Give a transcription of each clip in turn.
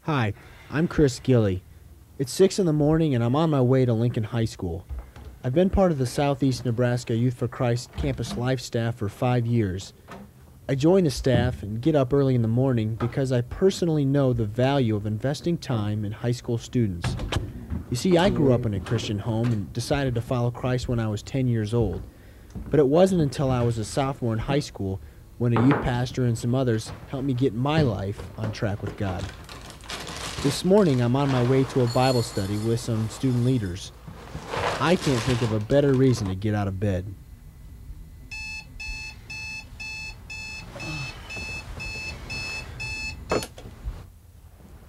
Hi, I'm Chris Gilly. It's 6 in the morning and I'm on my way to Lincoln High School. I've been part of the Southeast Nebraska Youth for Christ Campus Life staff for 5 years. I join the staff and get up early in the morning because I personally know the value of investing time in high school students. You see, I grew up in a Christian home and decided to follow Christ when I was 10 years old. But it wasn't until I was a sophomore in high school when a youth pastor and some others helped me get my life on track with God. This morning, I'm on my way to a Bible study with some student leaders. I can't think of a better reason to get out of bed.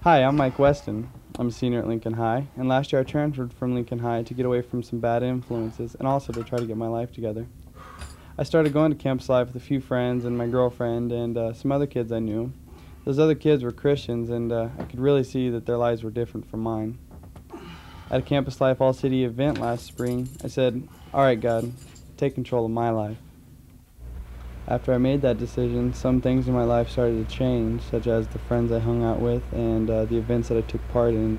Hi, I'm Mike Weston. I'm a senior at Lincoln High, and last year I transferred from Lincoln High to get away from some bad influences and also to try to get my life together. I started going to campus life with a few friends and my girlfriend and some other kids I knew. Those other kids were Christians, and I could really see that their lives were different from mine. At a Campus Life All-City event last spring, I said, "All right, God, take control of my life." After I made that decision, some things in my life started to change, such as the friends I hung out with and the events that I took part in.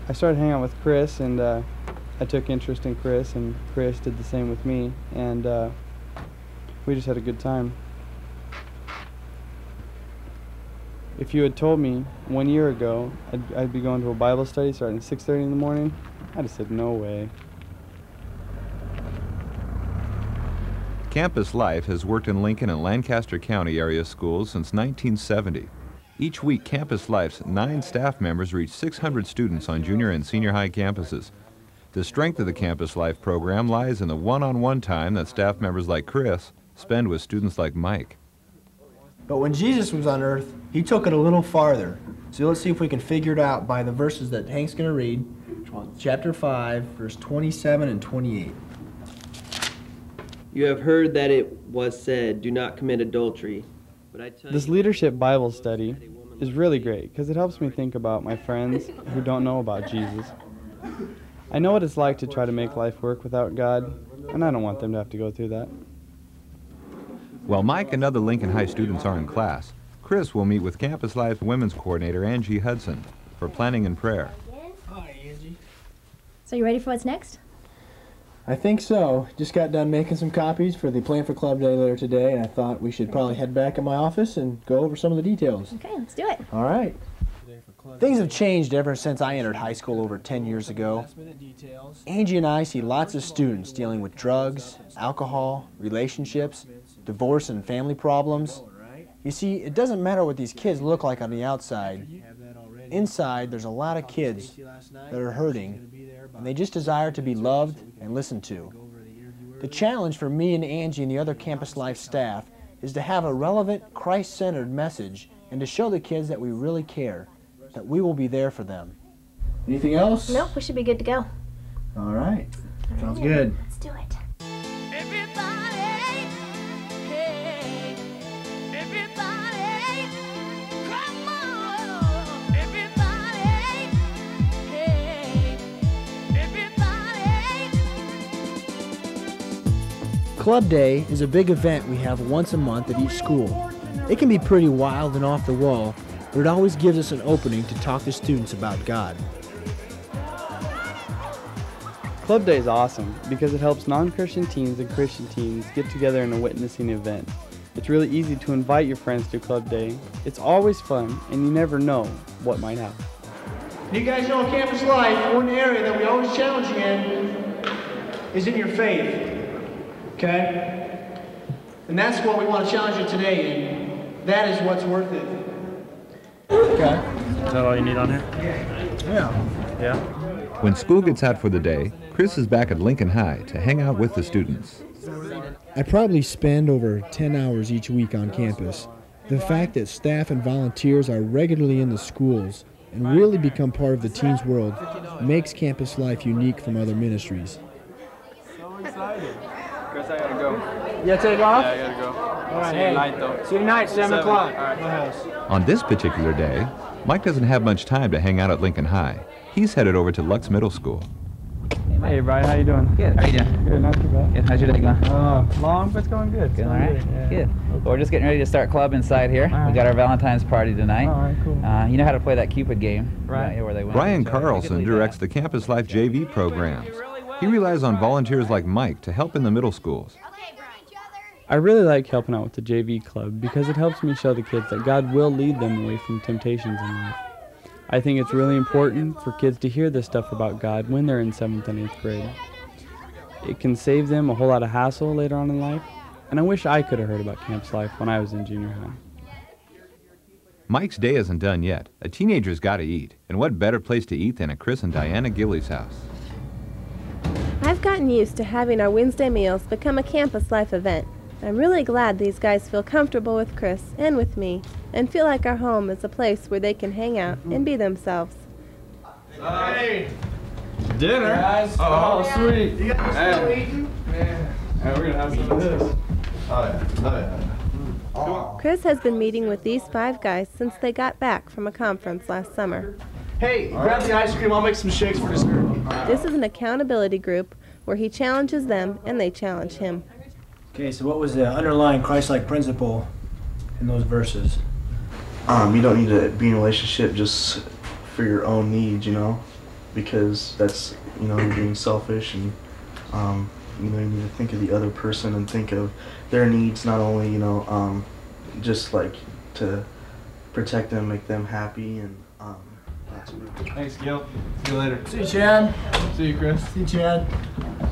I started hanging out with Chris, and I took interest in Chris, and Chris did the same with me, and we just had a good time. If you had told me 1 year ago I'd be going to a Bible study starting at 6:30 in the morning, I'd have said no way. Campus Life has worked in Lincoln and Lancaster County area schools since 1970. Each week, Campus Life's 9 staff members reach 600 students on junior and senior high campuses. The strength of the Campus Life program lies in the one-on-one time that staff members like Chris spend with students like Mike. But when Jesus was on earth, he took it a little farther. So let's see if we can figure it out by the verses that Hank's going to read. Chapter 5, verse 27 and 28. You have heard that it was said, do not commit adultery. But I tell This leadership Bible study is really great because it helps me think about my friends who don't know about Jesus. I know what it's like to try to make life work without God, and I don't want them to have to go through that. While Mike and other Lincoln High students are in class, Chris will meet with Campus Life Women's Coordinator Angie Hudson for planning and prayer. Hi, Angie. So you ready for what's next? I think so. Just got done making some copies for the Plan for Club Day later today, and I thought we should probably head back in my office and go over some of the details. Okay, let's do it. All right. Things have changed ever since I entered high school over 10 years ago. Angie and I see lots of students dealing with drugs, alcohol, relationships, divorce and family problems. You see, it doesn't matter what these kids look like on the outside. Inside, there's a lot of kids that are hurting, and they just desire to be loved and listened to. The challenge for me and Angie and the other Campus Life staff is to have a relevant, Christ-centered message and to show the kids that we really care, that we will be there for them. Anything else? Nope, we should be good to go. All right. Sounds good. Let's do it. Club Day is a big event we have once a month at each school. It can be pretty wild and off the wall, but it always gives us an opening to talk to students about God. Club Day is awesome because it helps non-Christian teens and Christian teens get together in a witnessing event. It's really easy to invite your friends to Club Day. It's always fun, and you never know what might happen. You guys know in Campus Life, one area that we always challenge you in is in your faith. Okay? And that's what we want to challenge you today in. That is what's worth it. Okay? Is that all you need on here? Yeah. Yeah? When school gets out for the day, Chris is back at Lincoln High to hang out with the students. I probably spend over 10 hours each week on campus. The fact that staff and volunteers are regularly in the schools and really become part of the teens' world makes Campus Life unique from other ministries. So excited. Chris, I gotta go. You gotta take off? Yeah, I gotta go. All right, See you tonight, though. See you tonight, 7 o'clock. All right. My house. On this particular day, Mike doesn't have much time to hang out at Lincoln High. He's headed over to Lux Middle School. Hey, Brian, how you doing? Good. How are you doing? Good, not too bad. Good. How's your day going? Long, but it's going good. Good. It's All going right. Yeah. Good. Well, we're just getting ready to start club inside here. All right. We got our Valentine's party tonight. All right, cool. You know how to play that Cupid game, Right. Yeah, where they win. Brian each other. You could Carlson lead directs that. the Campus Life JV programs. He relies on volunteers like Mike to help in the middle schools. I really like helping out with the JV club because it helps me show the kids that God will lead them away from temptations in life. I think it's really important for kids to hear this stuff about God when they're in 7th and 8th grade. It can save them a whole lot of hassle later on in life, and I wish I could have heard about Campus Life when I was in junior high. Mike's day isn't done yet. A teenager's got to eat, and what better place to eat than at Chris and Diana Gilly's house? I've gotten used to having our Wednesday meals become a Campus Life event. I'm really glad these guys feel comfortable with Chris and with me and feel like our home is a place where they can hang out and be themselves. Hey! Dinner? Guys. Oh, sweet. You guys still eating? Yeah. We're going to have some of this. Oh, yeah. Oh, yeah. Chris has been meeting with these 5 guys since they got back from a conference last summer. Hey, grab the ice cream. I'll make some shakes for dessert. This is an accountability group where he challenges them and they challenge him. Okay, so what was the underlying Christ-like principle in those verses? You don't need to be in a relationship just for your own needs, you know, because that's, you know, you're being selfish, and you know, you need to think of the other person and think of their needs, not only, you know, just like to protect them, make them happy, and that's really. Thanks, Gil. See you later. See you, Chad. See you, Chris. See you, Chad.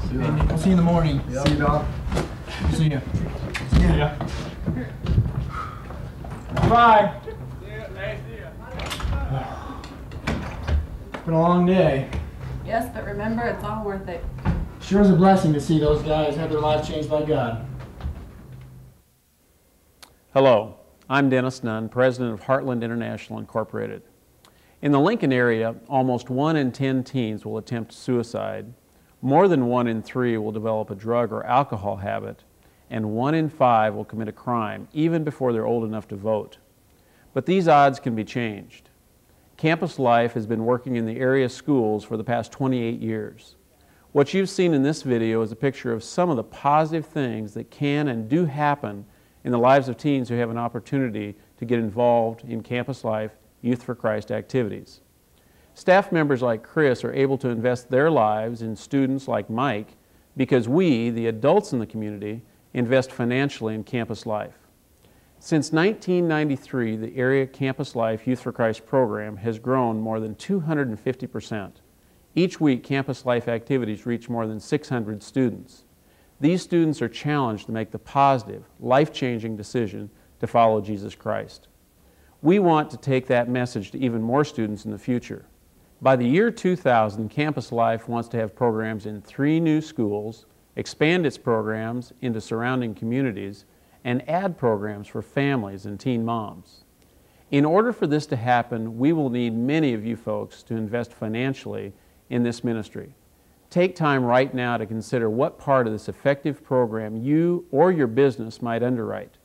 See you. I'll see you in the morning. Yep. See you, Doc. See you. See ya. Bye. See ya. Hey, see ya. It's been a long day. Yes, but remember, it's all worth it. Sure is a blessing to see those guys have their lives changed by God. Hello, I'm Dennis Nunn, president of Heartland International Incorporated. In the Lincoln area, almost 1 in 10 teens will attempt suicide, more than 1 in 3 will develop a drug or alcohol habit, and 1 in 5 will commit a crime even before they're old enough to vote. But these odds can be changed. Campus Life has been working in the area schools for the past 28 years. What you've seen in this video is a picture of some of the positive things that can and do happen in the lives of teens who have an opportunity to get involved in Campus Life Youth for Christ activities. Staff members like Chris are able to invest their lives in students like Mike because we, the adults in the community, invest financially in Campus Life. Since 1993, the area Campus Life Youth for Christ program has grown more than 250%. Each week, Campus Life activities reach more than 600 students. These students are challenged to make the positive, life-changing decision to follow Jesus Christ. We want to take that message to even more students in the future. By the year 2000, Campus Life wants to have programs in 3 new schools, expand its programs into surrounding communities, and add programs for families and teen moms. In order for this to happen, we will need many of you folks to invest financially in this ministry. Take time right now to consider what part of this effective program you or your business might underwrite.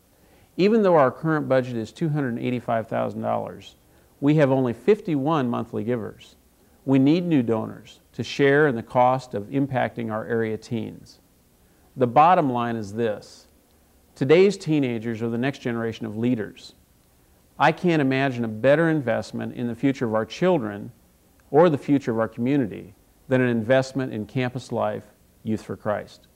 Even though our current budget is $285,000, we have only 51 monthly givers. We need new donors to share in the cost of impacting our area teens. The bottom line is this: today's teenagers are the next generation of leaders. I can't imagine a better investment in the future of our children or the future of our community than an investment in Campus Life Youth for Christ.